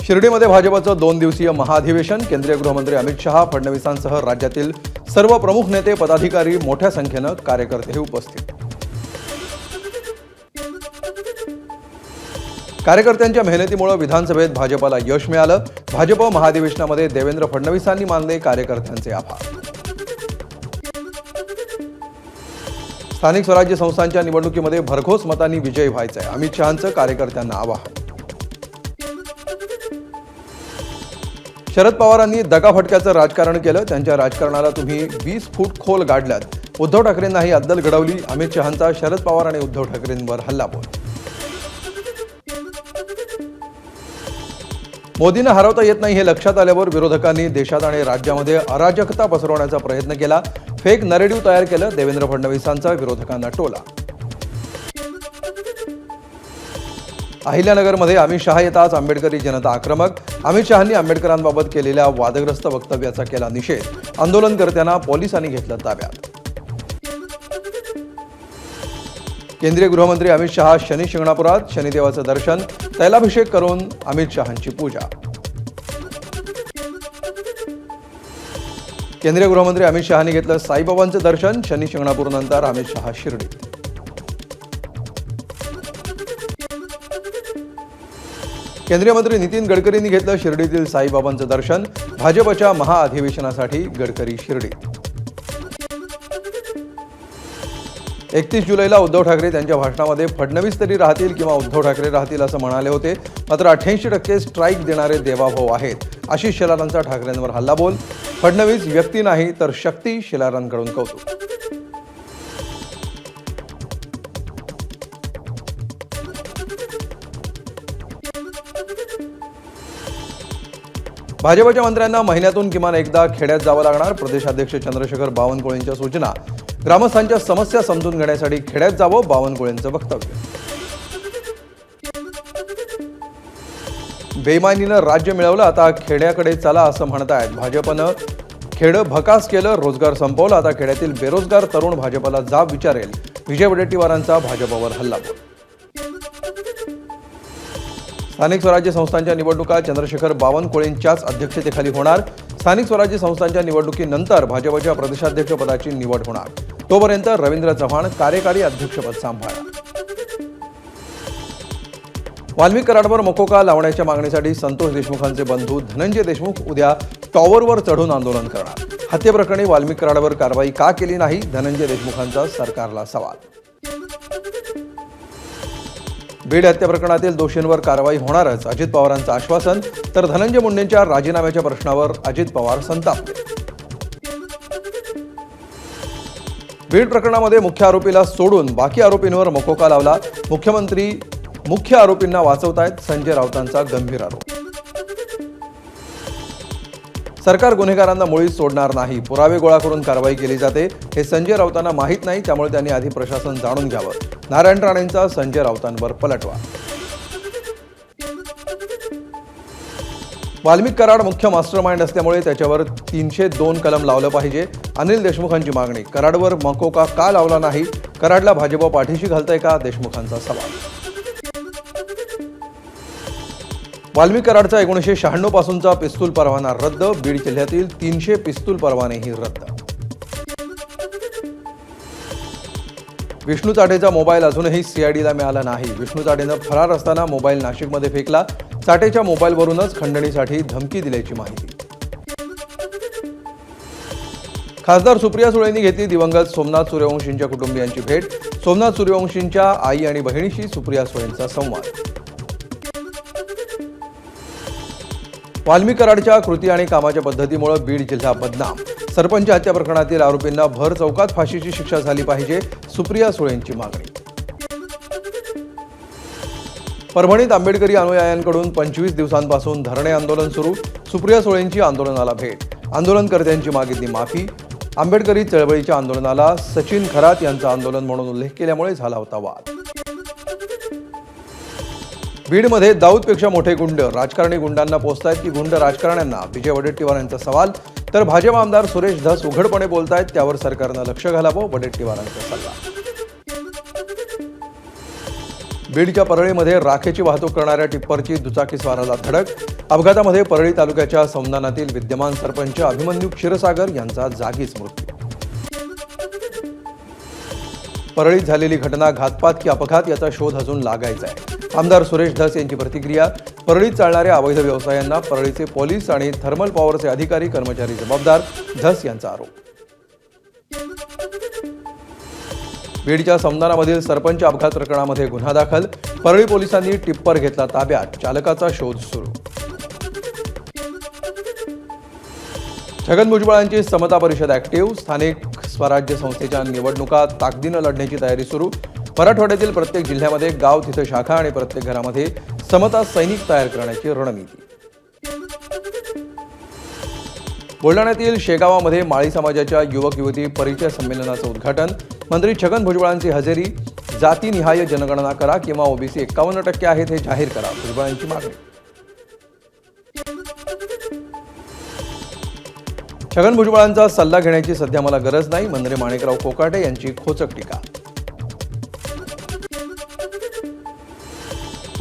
शिर्डीमध्ये भाजपचं 2 दिवसीय महाअधिवेशन. केंद्रीय गृहमंत्री अमित शहा, फडणवीसांसह राज्यातील सर्व प्रमुख नेते, पदाधिकारी, मोठ्या संख्येनं कार्यकर्ते उपस्थित. कार्यकर्त्यांच्या मेहनतीमुळे विधानसभेत भाजपला यश मिळालं. भाजप महाअधिवेशनामध्ये देवेंद्र फडणवीसांनी मानले कार्यकर्त्यांचे आभार. स्थानिक स्वराज्य संस्थांच्या निवडणुकीमध्ये भरघोस मतांनी विजयी व्हायचंय, अमित शहांचं कार्यकर्त्यांना आवाहन. शरद पवारांनी दगाफटक्याचं राजकारण केलं. त्यांच्या राजकारणाला तुम्ही 20 फूट खोल गाडल्यात. उद्धव ठाकरेंनाही अद्दल घडवली. अमित शहांचा शरद पवार आणि उद्धव ठाकरेंवर हल्लाबोल. मोदींना हरवता येत नाही हे लक्षात आल्यावर विरोधकांनी देशात आणि राज्यामध्ये अराजकता पसरवण्याचा प्रयत्न केला. फेक नरेटिव्ह तयार केलं. देवेंद्र फडणवीसांचा विरोधकांना टोला. अहिल्यानगरमध्ये अमित शहा येताच आंबेडकरी जनता आक्रमक. अमित शहांनी आंबेडकरांबाबत केलेल्या वादग्रस्त वक्तव्याचा केला निषेध. आंदोलनकर्त्यांना पोलिसांनी घेतलं ताब्यात. केंद्रीय गृहमंत्री अमित शहा शनी शिंगणापुरात. शनिदेवाचं दर्शन, तैलाभिषेक करून अमित शहांची पूजा. केंद्रीय गृहमंत्री अमित शहांनी घेतलं साईबाबांचं दर्शन. शनी शिंगणापूरनंतर अमित शहा शिर्डीत. केंद्रीय मंत्री नितीन गडकरींनी घेतलं शिर्डीतील साईबाबांचं दर्शन. भाजपच्या महाअधिवेशनासाठी गडकरी शिर्डीत. 31 जुलैला उद्धव ठाकरे त्यांच्या भाषणामध्ये फडणवीस तरी राहतील किंवा उद्धव ठाकरे राहतील असं म्हणाले होते. मात्र 88% स्ट्राईक देणारे देवाभाऊ आहेत. आशिष शेलारांचा ठाकरेंवर हल्लाबोल. फडणवीस व्यक्ती नाही तर शक्ती, शेलारांकडून कौतुक. भाजपच्या मंत्र्यांना महिन्यातून किमान एकदा खेड्यात जावं लागणार. प्रदेशाध्यक्ष चंद्रशेखर बावनकुळेंच्या सूचना. ग्रामस्थांच्या समस्या समजून घेण्यासाठी खेड्यात जावं, बावनकुळेंचं वक्तव्य. बेईमानीनं राज्य मिळवलं, आता खेड्याकडे चला असं म्हणतायत. भाजपनं खेडं भकास केलं, रोजगार संपवला. आता खेड्यातील बेरोजगार तरुण भाजपला जाब विचारेल. विजय वडेट्टीवारांचा भाजपवर हल्लाबोल. स्थानिक स्वराज्य संस्थांच्या निवडणुका चंद्रशेखर बावनकुळेंच्याच अध्यक्षतेखाली होणार. स्थानिक स्वराज्य संस्थांच्या निवडणुकीनंतर भाजपच्या प्रदेशाध्यक्ष पदाची निवड होणार. तोपर्यंत रवींद्र चव्हाण कार्यकारी अध्यक्षपद सांभाळणार. वाल्मिक कराडवर मकोका लावण्याच्या मागणीसाठी संतोष देशमुखांचे बंधू धनंजय देशमुख उद्या टॉवरवर चढून आंदोलन करणार. हत्येप्रकरणी वाल्मिक कराडवर कारवाई का केली नाही? धनंजय देशमुखांचा सरकारला सवाल. बीड हत्या प्रकरणातील दोषींवर कारवाई होणारच, अजित पवारांचं आश्वासन. तर धनंजय मुंडेंच्या राजीनाम्याच्या प्रश्नावर अजित पवार संतापले. बीड प्रकरणामध्ये मुख्य आरोपीला सोडून बाकी आरोपींवर मकोका लावला. मुख्यमंत्री मुख्य आरोपींना वाचवतायत, संजय राऊतांचा गंभीर आरोप. सरकार गुन्हेगारांना मुळीच सोडणार नाही. पुरावे गोळा करून कारवाई केली जाते. हे संजय राऊतांना माहीत नाही, त्यामुळे त्यांनी आधी प्रशासन जाणून घ्यावं. नारायण राणेंचा संजय राऊतांवर पलटवार. वाल्मिक कराड मुख्य मास्टरमाइंड असल्यामुळे त्याच्यावर 302 कलम लावलं पाहिजे. अनिल देशमुखांची मागणी. कराडवर मकोका का लावला नाही? कराडला भाजप पाठीशी घालतंय का? देशमुखांचा सवाल. वाल्मिक कराडचा 1996 पासूनचा पिस्तूल परवाना रद्द. बीड जिल्ह्यातील 300 पिस्तूल परवानेही रद्द. विष्णू चाटेचा मोबाईल अजूनही सीआयडीला मिळाला नाही. विष्णू चाटेनं फरार असताना मोबाईल नाशिकमध्ये फेकला. चाटेच्या मोबाईलवरूनच खंडणीसाठी धमकी दिल्याची माहिती. खासदार सुप्रिया सुळेंनी घेतली दिवंगत सोमनाथ सूर्यवंशींच्या कुटुंबियांची भेट. सोमनाथ सूर्यवंशींच्या आई आणि बहिणीशी सुप्रिया सुळेंचा संवाद. वाल्मिक कराडच्या कृती आणि कामाच्या पद्धतीमुळे बीड जिल्हा बदनाम. सरपंच हत्या प्रकरणातील आरोपींना भर चौकात फाशीची शिक्षा झाली पाहिजे, सुप्रिया सुळेंची मागणी. परभणीत आंबेडकरी अनुयायांकडून 25 दिवसांपासून धरणे आंदोलन सुरू. सुप्रिया सुळेंची आंदोलनाला भेट. आंदोलनकर्त्यांची मागितली माफी. आंबेडकरी चळवळीच्या आंदोलनाला सचिन खरात यांचं आंदोलन म्हणून उल्लेख केल्यामुळे झाला होता वाद. बीडमध्ये दाऊदपेक्षा मोठे गुंड. राजकारणी गुंडांना पोचतायत की गुंड राजकारण्यांना? विजय वडेट्टीवार यांचा सवाल. तर भाजप आमदार सुरेश धस उघडपणे बोलतायत, त्यावर सरकारनं लक्ष घालावं, वडेट्टीवारांचा सल्ला. बीडच्या परळीमध्ये राखेची वाहतूक करणाऱ्या टिप्परची दुचाकीस्वाराला धडक. अपघातामध्ये परळी तालुक्याच्या सौंदानातील विद्यमान सरपंच अभिमन्यू क्षीरसागर यांचा जागीच मृत्यू. परळीत झालेली घटना घातपात की अपघात याचा शोध अजून लागायचा आहे. आमदार सुरेश धस यांची प्रतिक्रिया. परळीत चालणाऱ्या अवैध व्यवसायांना परळीचे पोलीस आणि थर्मल पॉवरचे अधिकारी कर्मचारी जबाबदार, धस यांचा आरोप. बीडच्या सौंदानामधील सरपंच अपघात प्रकरणामध्ये गुन्हा दाखल. परळी पोलिसांनी टिप्पर घेतला ताब्यात, चालकाचा शोध सुरू. छगन भुजबळांची समता परिषद ऍक्टिव्ह. स्थानिक स्वराज्य संस्थेच्या निवडणुका ताकदीनं लढण्याची तयारी सुरू. मराठवाड्यातील प्रत्येक जिल्ह्यामध्ये गाव तिथं शाखा आणि प्रत्येक घरामध्ये समता सैनिक तयार करण्याची रणनीती. बुलढाण्यातील शेगावामध्ये माळी समाजाच्या युवक युवती परिचय संमेलनाचं उद्घाटन. मंत्री छगन भुजबळांची हजेरी. जातीनिहाय जनगणना करा किंवा ओबीसी 51% आहेत हे जाहीर करा, भुजबळांची मागणी. छगन भुजबळांचा सल्ला घेण्याची सध्या मला गरज नाही, मंत्री माणिकराव कोकाटे यांची खोचक टीका.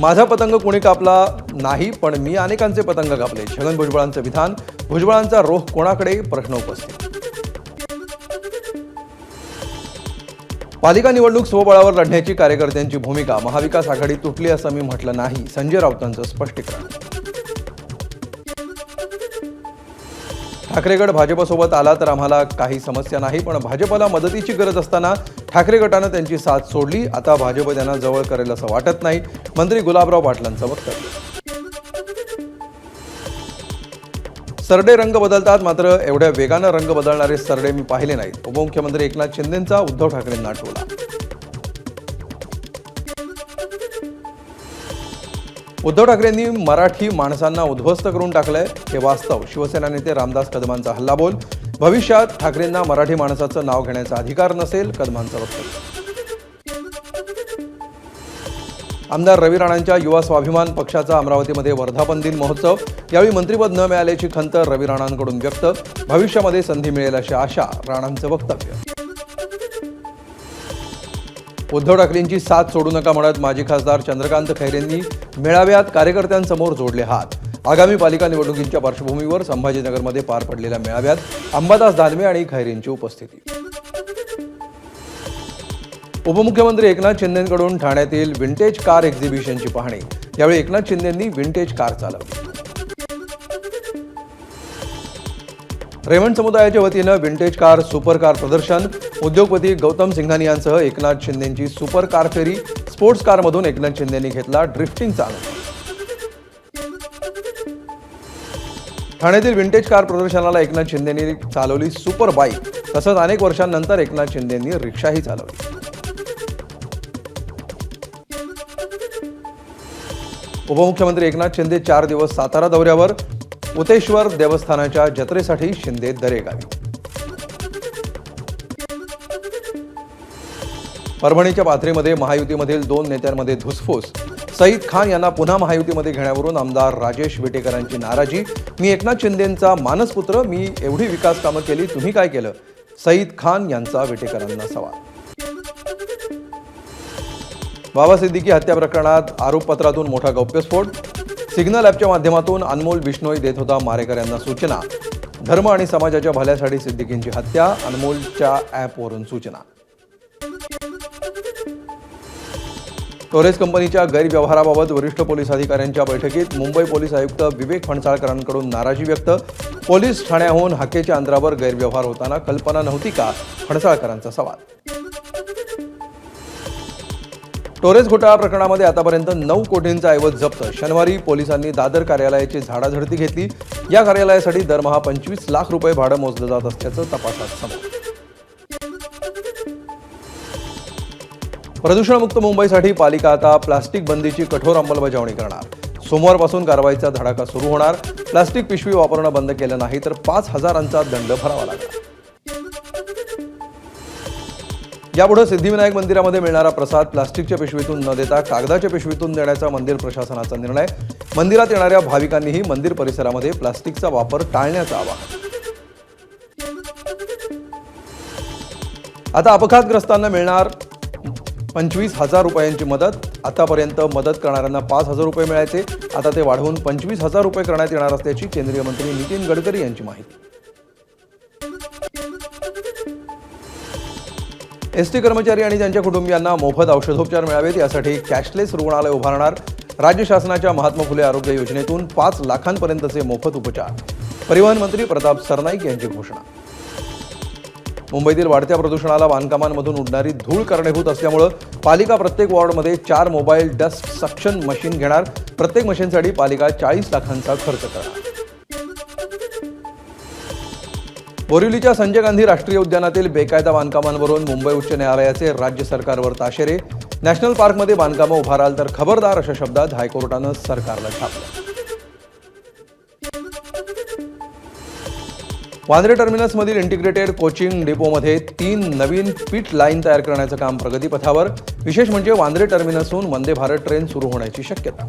माझा पतंग कोणी कापला नाही, पण मी अनेकांचे पतंग कापले, छगन भुजबळांचं विधान. भुजबळांचा रोख कोणाकडे, प्रश्न उपस्थित. पालिका निवडणूक स्वबळावर लढण्याची कार्यकर्त्यांची भूमिका. महाविकास आघाडी तुटली असं मी म्हटलं नाही, संजय राऊतांचं स्पष्टीकरण. ठाकरे गट भाजपसोबत आला तर आम्हाला काही समस्या नाही, पण भाजपला मदतीची गरज असताना ठाकरे गटानं त्यांची साथ सोडली. आता भाजप त्यांना जवळ करेल असं वाटत नाही, मंत्री गुलाबराव पाटलांचं वक्तव्य. सरडे रंग बदलतात, मात्र एवढ्या वेगानं रंग बदलणारे सरडे मी पाहिले नाहीत. उपमुख्यमंत्री एकनाथ शिंदेंचा उद्धव ठाकरेंना टोला. उद्धव ठाकरेंनी मराठी माणसांना उद्ध्वस्त करून टाकलंय, हे वास्तव. शिवसेना नेते रामदास कदमांचा हल्लाबोल. भविष्यात ठाकरेंना मराठी माणसाचं नाव घेण्याचा अधिकार नसेल, कदमांचं वक्तव्य. आमदार रवी राणांच्या युवा स्वाभिमान पक्षाचा अमरावतीमध्ये वर्धापन दिन महोत्सव. यावेळी मंत्रिपद न मिळाल्याची खंत रवी राणांकडून व्यक्त. भविष्यामध्ये संधी मिळेल अशी आशा, राणांचं वक्तव्य. उद्धव ठाकरेंची साथ सोडू नका म्हणत माजी खासदार चंद्रकांत खैरेंनी मेळाव्यात कार्यकर्त्यांसमोर जोडले हात. आगामी पालिका निवडणुकीच्या पार्श्वभूमीवर संभाजीनगरमध्ये पार पडलेल्या मेळाव्यात अंबादास दानवे आणि खैरेंची उपस्थिती. उपमुख्यमंत्री एकनाथ शिंदेंकडून ठाण्यातील विंटेज कार एक्झिबिशनची पाहणी. यावेळी एकनाथ शिंदेंनी विंटेज कार चालवली. रेमंड समुदायाच्या वतीनं विंटेज कार सुपर कार प्रदर्शन. उद्योगपती गौतम सिंघानी यांसह एकनाथ शिंदेंची सुपर कार फेरी. स्पोर्ट्स कारमधून एकनाथ शिंदेंनी घेतला ड्रिफ्टिंगचा अनुभव. ठाण्यातील विंटेज कार प्रदर्शनाला एकनाथ शिंदेंनी चालवली सुपर बाईक. तसंच अनेक वर्षांनंतर एकनाथ शिंदेंनी रिक्षाही चालवली. उपमुख्यमंत्री एकनाथ शिंदे 4 दिवस सातारा दौऱ्यावर. उतेश्वर देवस्थानाच्या जत्रेसाठी शिंदे दरेगावी. परभणीच्या पाथरीमध्ये महायुतीमधील 2 नेत्यांमध्ये धुसफूस. सईद खान यांना पुन्हा महायुतीमध्ये घेण्यावरून आमदार राजेश विटेकरांची नाराजी. मी एकनाथ शिंदेंचा मानसपुत्र, मी एवढी विकास कामं केली, तुम्ही काय केलं, सईद खान यांचा विटेकरांना सवाल. बाबा सिद्दीकी हत्या प्रकरणात आरोपपत्रातून मोठा गौप्यस्फोट. सिग्नल ॲपच्या माध्यमातून अनमोल बिश्नोई देत होता मारेकऱ्यांना सूचना. धर्म आणि समाजाच्या भल्यासाठी सिद्दीकींची हत्या, अनमोलच्या ॲपवरून सूचना. टोरेस कंपनीच्या गैरव्यवहाराबाबत वरिष्ठ पोलीस अधिकाऱ्यांच्या बैठकीत मुंबई पोलीस आयुक्त विवेक फणसाळकरांकडून नाराजी व्यक्त. पोलीस ठाण्याहून हाकेच्या अंतरावर गैरव्यवहार होताना कल्पना नव्हती का, फणसाळकरांचा सवाल. टोरेस घोटाळा प्रकरणामध्ये आतापर्यंत 9 कोटींचा ऐवज जप्त. शनिवारी पोलिसांनी दादर कार्यालयाची झाडाझडती घेतली. या कार्यालयासाठी दरमहा 25 लाख रुपये भाडं मोजलं जात असल्याचं तपासात समोर. प्रदूषणमुक्त मुंबईसाठी पालिका आता प्लास्टिक बंदीची कठोर अंमलबजावणी करणार. सोमवारपासून कारवाईचा धडाका सुरू होणार. प्लास्टिक पिशवी वापरणं बंद केलं नाही तर 5,000चा दंड भरावा लागणार. यापुढे सिद्धिविनायक मंदिरामध्ये मिळणारा प्रसाद प्लास्टिकच्या पिशवीतून न देता कागदाच्या पिशवीतून देण्याचा मंदिर प्रशासनाचा निर्णय. मंदिरात येणाऱ्या भाविकांनीही मंदिर परिसरामध्ये प्लास्टिकचा वापर टाळण्याचं आवाहन. आता अपघातग्रस्तांना मिळणार 25,000 रुपयांची मदत. आतापर्यंत मदत करणाऱ्यांना 5,000 रुपये मिळायचे, आता ते वाढवून 25,000 रुपये करण्यात येणार असल्याची केंद्रीय मंत्री नितीन गडकरी यांची माहिती. एसटी कर्मचारी आणि त्यांच्या कुटुंबियांना मोफत औषधोपचार मिळावेत यासाठी कॅशलेस रुग्णालय उभारणार. राज्य शासनाच्या महात्मा फुले आरोग्य योजनेतून 5 लाखांपर्यंतचे मोफत उपचार. परिवहन मंत्री प्रताप सरनाईक यांची घोषणा. मुंबईतील वाढत्या प्रदूषणाला बांधकामांमधून उडणारी धूळ कारणीभूत असल्यामुळे पालिका प्रत्येक वॉर्डमध्ये 4 मोबाईल डस्ट सक्शन मशीन घेणार. प्रत्येक मशीनसाठी पालिका 40 लाखांचा खर्च करणार. बोरिवलीच्या संजय गांधी राष्ट्रीय उद्यानातील बेकायदा बांधकामांवरून मुंबई उच्च न्यायालयाचे राज्य सरकारवर ताशेरे. नॅशनल पार्कमध्ये बांधकामं उभाराल तर खबरदार अशा शब्दात हायकोर्टानं सरकारला छापलं. वांद्रे टर्मिनसमधील इंटिग्रेटेड कोचिंग डिपोमध्ये 3 नवीन पिट लाईन तयार करण्याचं काम प्रगतीपथावर. विशेष म्हणजे वांद्रे टर्मिनसहून वंदे भारत ट्रेन सुरू होण्याची शक्यता.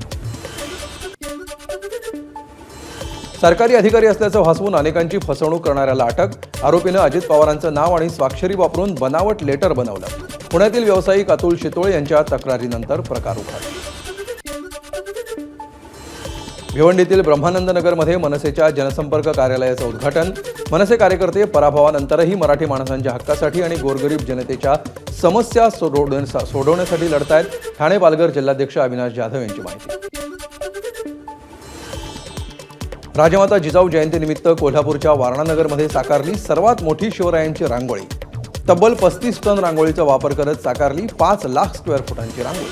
सरकारी अधिकारी असल्याचं भासवून अनेकांची फसवणूक करणाऱ्याला अटक. आरोपीनं अजित पवारांचं नाव आणि स्वाक्षरी वापरून बनावट लेटर बनवलं. पुण्यातील व्यावसायिक अतुल शितोळे यांच्या तक्रारीनंतर प्रकार उघडला. भिवंडीतील ब्रह्मानंद नगरमध्ये मनसेच्या जनसंपर्क कार्यालयाचं उद्घाटन. मनसे कार्यकर्ते पराभवानंतरही मराठी माणसांच्या हक्कासाठी आणि गोरगरीब जनतेच्या समस्या सोडवण्यासाठी लढतायत. ठाणे पालघर जिल्हाध्यक्ष अविनाश जाधव यांची माहिती. राजमाता जिजाऊ जयंतीनिमित्त कोल्हापूरच्या वारणानगरमध्ये साकारली सर्वात मोठी शिवरायांची रांगोळी. तब्बल 35 टन रांगोळीचा वापर करत साकारली 5 लाख स्क्वेअर फुटांची रांगोळी.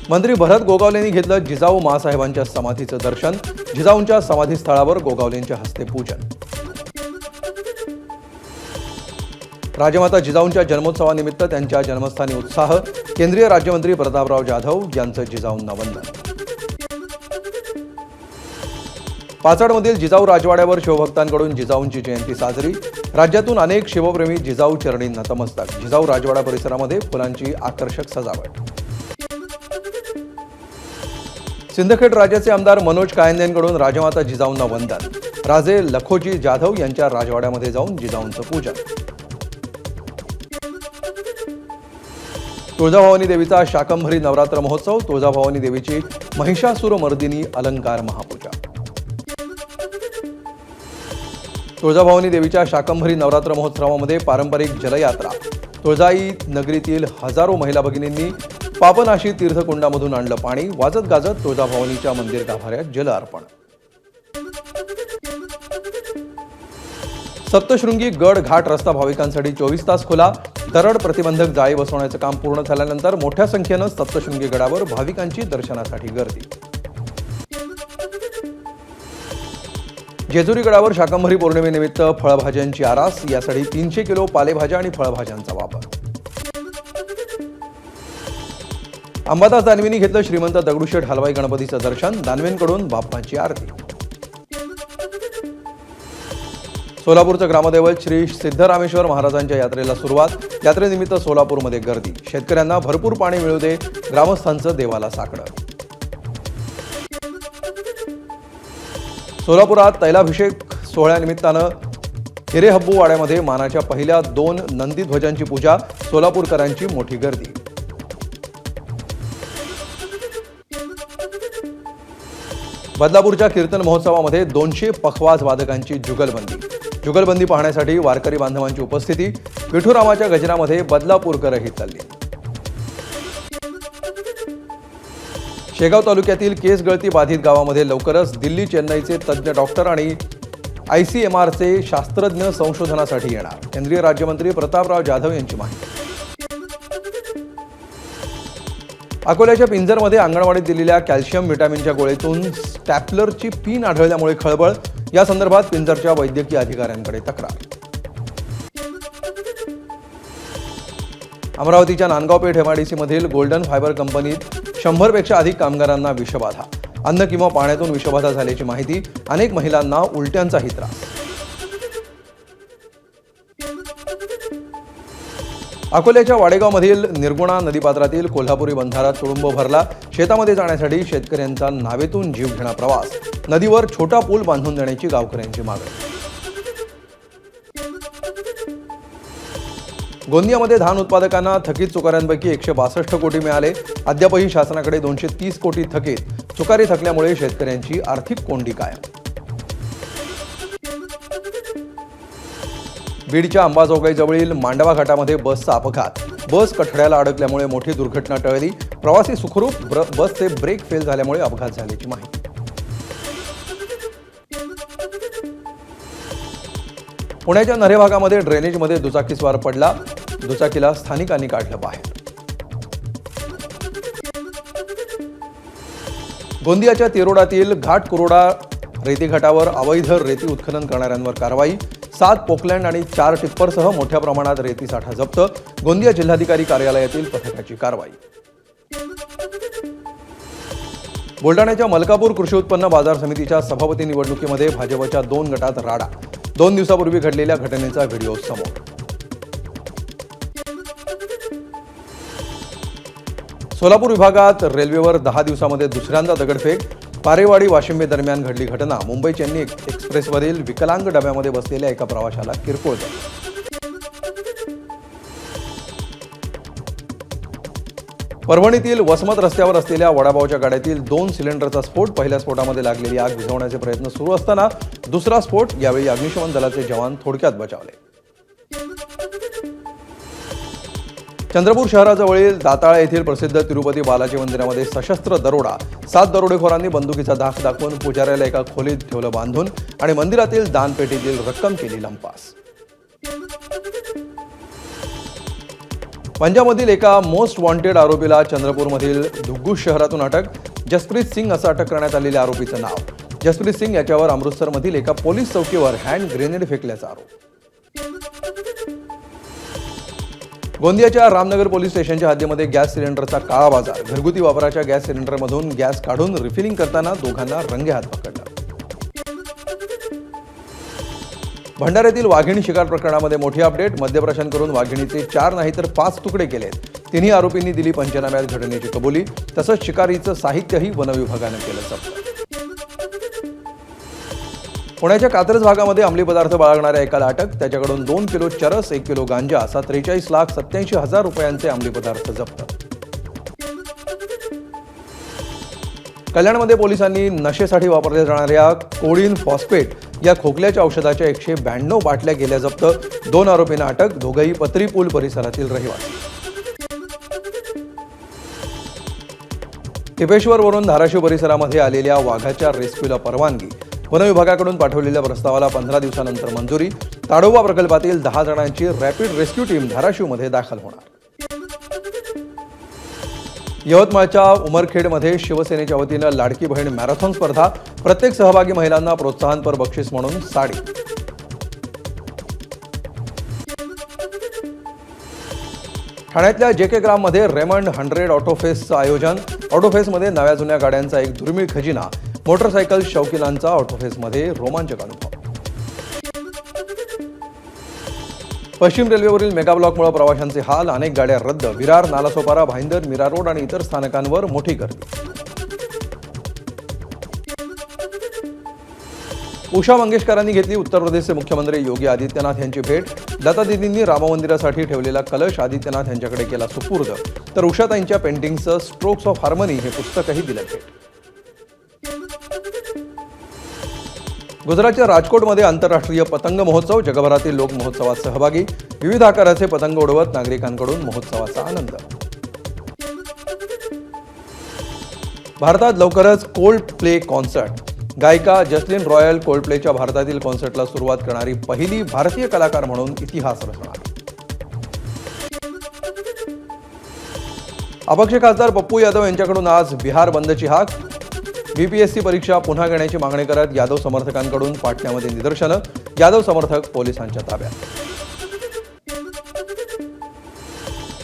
मंत्री भरत गोगावलेंनी घेतलं जिजाऊ माँसाहेबांच्या समाधीचं दर्शन. जिजाऊंच्या समाधीस्थळावर गोगावलेंच्या हस्ते पूजन. राजमाता जिजाऊंच्या जन्मोत्सवानिमित्त त्यांच्या जन्मस्थानी उत्साह. केंद्रीय राज्यमंत्री प्रतापराव जाधव यांचं जिजाऊंना वंदन. पाचाडमधील जिजाऊ राजवाड्यावर शिवभक्तांकडून जिजाऊंची जयंती साजरी. राज्यातून अनेक शिवप्रेमी जिजाऊ चरणी नतमस्तक. जिजाऊ राजवाडा परिसरामध्ये फुलांची आकर्षक सजावट. सिंदखेड राजाचे आमदार मनोज कायंदेंकडून राजमाता जिजाऊंना वंदन. राजे लखोजी जाधव यांच्या राजवाड्यामध्ये जाऊन जिजाऊंचं पूजन. तुळजाभवानी देवीचा शाकंभरी नवरात्र महोत्सव. तुळजाभवानी देवीची महिषासुरमर्दिनी अलंकार महापूजा. तुळजाभवानी देवीच्या शाकंभरी नवरात्र महोत्सवामध्ये पारंपरिक जलयात्रा. तुळजाई नगरीतील हजारो महिला भगिनींनी पापनाशी तीर्थकुंडामधून आणलं पाणी. वाजत गाजत तुळजाभवानीच्या मंदिर गाभाऱ्यात जल अर्पण. सप्तशृंगी गड घाट रस्ता भाविकांसाठी 24 तास खुला. दरड प्रतिबंधक जाळी बसवण्याचं काम पूर्ण झाल्यानंतर मोठ्या संख्येनं सप्तशृंगी गडावर भाविकांची दर्शनासाठी गर्दी. जेजुरी गडावर शाकंभरी पौर्णिमेनिमित्त फळभाज्यांची आरास. यासाठी 300 किलो पालेभाज्या आणि फळभाज्यांचा वापर. अंबादास दानवेंनी घेतलं श्रीमंत दगडूशेठ हलवाई गणपतीचं दर्शन. दानवेंकडून बाप्पाची आरती. सोलापूरचं ग्रामदैवत श्री सिद्धरामेश्वर महाराजांच्या यात्रेला सुरुवात. यात्रेनिमित्त सोलापूरमध्ये गर्दी. शेतकऱ्यांना भरपूर पाणी मिळू दे, ग्रामस्थांचं देवाला साकडं. सोलापुरात तैलाभिषेक सोहळ्यानिमित्तानं हिरेहब्बू वाड्यामध्ये मानाच्या पहिल्या 2 नंदीध्वजांची पूजा. सोलापूरकरांची मोठी गर्दी. बदलापूरच्या कीर्तन महोत्सवामध्ये 200 पखवाज वादकांची जुगलबंदी. जुगलबंदी पाहण्यासाठी वारकरी बांधवांची उपस्थिती. विठुरामाच्या गजरामध्ये बदलापूरकरही तल्लीन. शेगाव तालुक्यातील केस गळती बाधित गावामध्ये लवकरच दिल्ली चेन्नईचे तज्ज्ञ डॉक्टर आणि ICMRचे शास्त्रज्ञ संशोधनासाठी येणार. केंद्रीय राज्यमंत्री प्रतापराव जाधव यांची माहिती. अकोल्याच्या पिंजरमध्ये अंगणवाडीत दिलेल्या कॅल्शियम व्हिटॅमिनच्या गोळीतून स्टॅपलरची पिन आढळल्यामुळे खळबळ. या संदर्भात पिंजरच्या वैद्यकीय अधिकाऱ्यांकडे तक्रार. अमरावतीच्या नांदगाव पेठ MIDC मधील गोल्डन फायबर कंपनीत 100 पेक्षा अधिक कामगारांना विषबाधा. अन्न किंवा पाण्यातून विषबाधा झाल्याची माहिती. अनेक महिलांना उलट्यांचाही त्रास. अकोल्याच्या वाडेगावमधील निर्गुणा नदीपात्रातील कोल्हापुरी बंधारा तुडुंब भरला. शेतामध्ये जाण्यासाठी शेतकऱ्यांचा नावेतून जीव घेणा प्रवास. नदीवर छोटा पूल बांधून देण्याची गावकऱ्यांची मागणी. गोंदियामध्ये धान उत्पादकांना थकीत चुकाऱ्यांपैकी 162 कोटी मिळाले. अद्यापही शासनाकडे 230 कोटी थकीत. चुकारी थकल्यामुळे शेतकऱ्यांची आर्थिक कोंडी कायम. बीडच्या अंबाजोगाईजवळील मांडवा घाटामध्ये बसचा अपघात. बस कठड्याला अडकल्यामुळे मोठी दुर्घटना टळली. प्रवासी सुखरूप. बसचे ब्रेक फेल झाल्यामुळे अपघात झाल्याची माहिती. पुण्याच्या नरे भागामध्ये ड्रेनेजमध्ये दुचाकीस्वार पडला. दुचाकीला स्थानिकांनी काढलं बाहेर. गोंदियाच्या तिरोडातील घाटकुरोडा रेती घाटावर अवैध रेती उत्खनन करणाऱ्यांवर कारवाई. 7 पोकलँड आणि 4 टिप्परसह मोठ्या प्रमाणात रेती साठा जप्त. गोंदिया जिल्हाधिकारी कार्यालयातील पथकाची कारवाई. बुलढाण्याच्या मलकापूर कृषी उत्पन्न बाजार समितीच्या सभापती निवडणुकीमध्ये भाजपच्या 2 गटात राडा. 2 दिवसापूर्वी घडलेल्या घटनेचा व्हिडिओ समोर. सोलापूर विभागात रेल्वेवर 10 दिवसामध्ये दुसऱ्यांदा दगडफेक. पारेवाडी वाशिंबे दरम्यान घडली घटना. मुंबई चेन्नई एक्सप्रेसवरील विकलांग डब्यामध्ये बसलेल्या एका प्रवाशाला किरकोळ जखमी. परभणीतील वसमत रस्त्यावर असलेल्या वडापावच्या गाड्यातील 2 सिलेंडरचा स्फोट. पहिल्या स्फोटामध्ये लागलेली आग विझवण्याचे प्रयत्न सुरू असताना दुसरा स्फोट. यावेळी अग्निशमन दलाचे जवान थोडक्यात बचावले. चंद्रपूर शहराजवळील दाताळा येथील प्रसिद्ध तिरुपती बालाजी मंदिरामध्ये सशस्त्र दरोडा. 7 दरोडेखोरांनी बंदुकीचा धाक दाखवून पुजाऱ्याला एका खोलीत ठेवलं बांधून आणि मंदिरातील दानपेटीतील रक्कम केली लंपास. पंजाबमधील एका मोस्ट वॉन्टेड आरोपीला चंद्रपूरमधील धुग्गूस शहरातून अटक. जसप्रीत सिंग असं अटक करण्यात आलेल्या आरोपीचं नाव. जसप्रीत सिंग याच्यावर अमृतसरमधील एका पोलीस चौकीवर हँड ग्रेनेड फेकल्याचा आरोप. गोंदियाच्या रामनगर पोलीस स्टेशनच्या हद्दीमध्ये गॅस सिलेंडरचा काळा बाजार. घरगुती वापराच्या गॅस सिलेंडरमधून गॅस काढून रिफिलिंग करताना दोघांना रंगेहात पकडलं. भंडाऱ्यातील वाघिणी शिकार प्रकरणामध्ये मोठी अपडेट. मद्यप्राशन करून वाघिणीचे 4 नाही तर 5 तुकडे केलेत. 3 आरोपींनी दिली पंचनाम्यात घटनेची कबुली. तसंच शिकारीचं साहित्यही वनविभागानं केलं जप्त. पुण्याच्या कात्रज भागामध्ये अंमली पदार्थ बाळगणाऱ्या एकाला अटक. त्याच्याकडून 2 किलो चरस, 1 किलो गांजा असा 43,87,000 रुपयांचे अंमली पदार्थ जप्त. कल्याणमध्ये पोलिसांनी नशेसाठी वापरल्या जाणाऱ्या कोडीन फॉस्फेट या खोकल्याच्या औषधाच्या 192 बाटल्या केल्या जप्त. 2 आरोपींना अटक. दोघंही पत्री पूल परिसरातील रहिवासी. टिपेश्वरवरून धाराशिव परिसरामध्ये आलेल्या वाघाच्या रेस्क्यूला परवानगी. वनविभागाकडून पाठवलेल्या प्रस्तावाला 15 दिवसानंतर मंजुरी. ताडोबा प्रकल्पातील 10 जणांची रॅपिड रेस्क्यू टीम धाराशिवमध्ये दाखल होणार. यवतमाळच्या उमरखेडमध्ये शिवसेनेच्या वतीनं लाडकी बहीण मॅरेथॉन स्पर्धा. प्रत्येक सहभागी महिलांना प्रोत्साहनपर बक्षीस म्हणून साडी. ठाण्यातल्या जेके ग्राममध्ये रेमंड 100 ऑटोफेसचं आयोजन. ऑटोफेसमध्ये नव्या जुन्या गाड्यांचा एक दुर्मिळ खजिना. मोटरसायकल शौकीनांचा ऑटोफेसमध्ये रोमांचक अनुभव. पश्चिम रेल्वेवरील मेगाब्लॉकमुळे प्रवाशांचे हाल. अनेक गाड्या रद्द. विरार, नालासोपारा, भाईंदर, मीरा रोड आणि इतर स्थानकांवर मोठी गर्दी. उषा मंगेशकरांनी घेतली उत्तर प्रदेशचे मुख्यमंत्री योगी आदित्यनाथ यांची भेट. लतादीदींनी राममंदिरासाठी ठेवलेला कलश आदित्यनाथ यांच्याकडे केला सुपूर्द. तर उषाताईंच्या पेंटिंगचं स्ट्रोक्स ऑफ हार्मनी हे पुस्तकही दिलं भेट. गुजरातच्या राजकोटमध्ये आंतरराष्ट्रीय पतंग महोत्सव. जगभरातील लोक महोत्सवात सहभागी. विविध आकाराचे पतंग उडवत नागरिकांकडून महोत्सवाचा आनंद. भारतात लवकरच कोल्ड प्ले कॉन्सर्ट. गायिका जस्लिन रॉयल कोल्ड प्लेच्या भारतातील कॉन्सर्टला सुरुवात करणारी पहिली भारतीय कलाकार म्हणून इतिहास रचणार. अपक्ष खासदार पप्पू यादव यांच्याकडून आज बिहार बंदची हाक. बीपीएससी परीक्षा पुन्हा घेण्याची मागणी करत यादव समर्थकांकडून पाटण्यामध्ये निदर्शनं. यादव समर्थक पोलिसांच्या ताब्यात.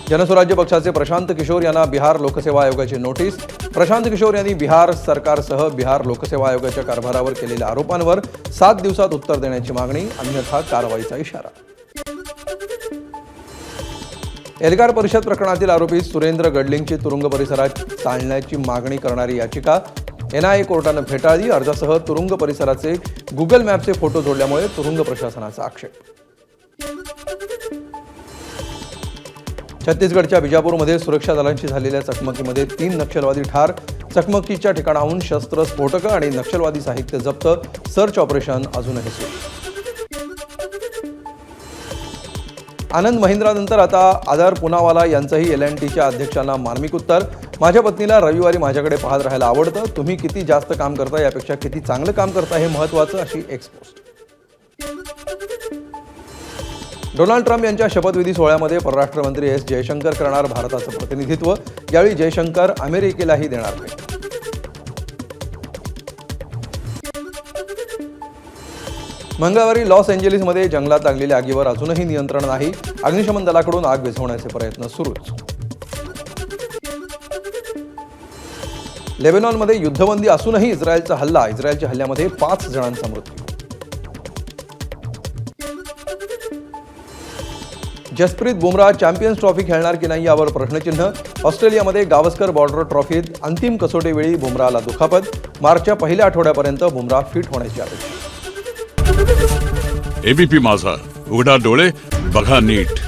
जनसुराज्य पक्षाचे प्रशांत किशोर यांना बिहार लोकसेवा आयोगाची नोटीस. प्रशांत किशोर यांनी बिहार सरकारसह बिहार लोकसेवा आयोगाच्या कारभारावर केलेल्या आरोपांवर 7 दिवसात उत्तर देण्याची मागणी. अन्यथा कारवाईचा इशारा. एल्गार परिषद प्रकरणातील आरोपी सुरेंद्र गडलिंगची तुरुंग परिसरात चालण्याची मागणी करणारी याचिका एनआयए कोर्टानं फेटाळली. अर्जासह तुरुंग परिसराचे गुगल मॅपचे फोटो जोडल्यामुळे तुरुंग प्रशासनाचा आक्षेप. छत्तीसगडच्या बिजापूरमध्ये सुरक्षा दलांशी झालेल्या चकमकीमध्ये 3 नक्षलवादी ठार. चकमकीच्या ठिकाणाहून शस्त्र, स्फोटकं आणि नक्षलवादी साहित्य जप्त. सर्च ऑपरेशन अजूनही सुरू. आनंद महिंद्रानंतर आता आदर पुनावाला यांचंही L&Tच्या अध्यक्षांना मार्मिक उत्तर. माझ्या पत्नीला रविवारी माझ्याकडे पाहत राहायला आवडतं. तुम्ही किती जास्त काम करता यापेक्षा किती चांगलं काम करता हे महत्त्वाचं, अशी एक्स पोस्ट. डोनाल्ड ट्रम्प यांच्या शपथविधी सोहळ्यामध्ये परराष्ट्र मंत्री S. जयशंकर करणार भारताचं प्रतिनिधित्व. यावेळी जयशंकर अमेरिकेलाही देणार भेट. मंगळवारी लॉस एंजेलिसमध्ये जंगलात लागलेल्या आगीवर अजूनही नियंत्रण नाही. अग्निशमन दलाकडून आग विझवण्याचे प्रयत्न सुरूच. लेबनॉनमध्ये युद्धबंदी असूनही इस्रायलचा हल्ला. इस्रायलच्या हल्ल्यामध्ये 5 जणांचा मृत्यू. जसप्रीत बुमराह चॅम्पियन्स ट्रॉफी खेळणार की नाही यावर प्रश्नचिन्ह. ऑस्ट्रेलियामध्ये गावस्कर बॉर्डर ट्रॉफीत अंतिम कसोटीवेळी बुमराहला दुखापत. मार्चच्या पहिल्या आठवड्यापर्यंत बुमराह फिट होण्याची अपेक्षा. एबीपी माझा, उघडा डोळे बघा नीट.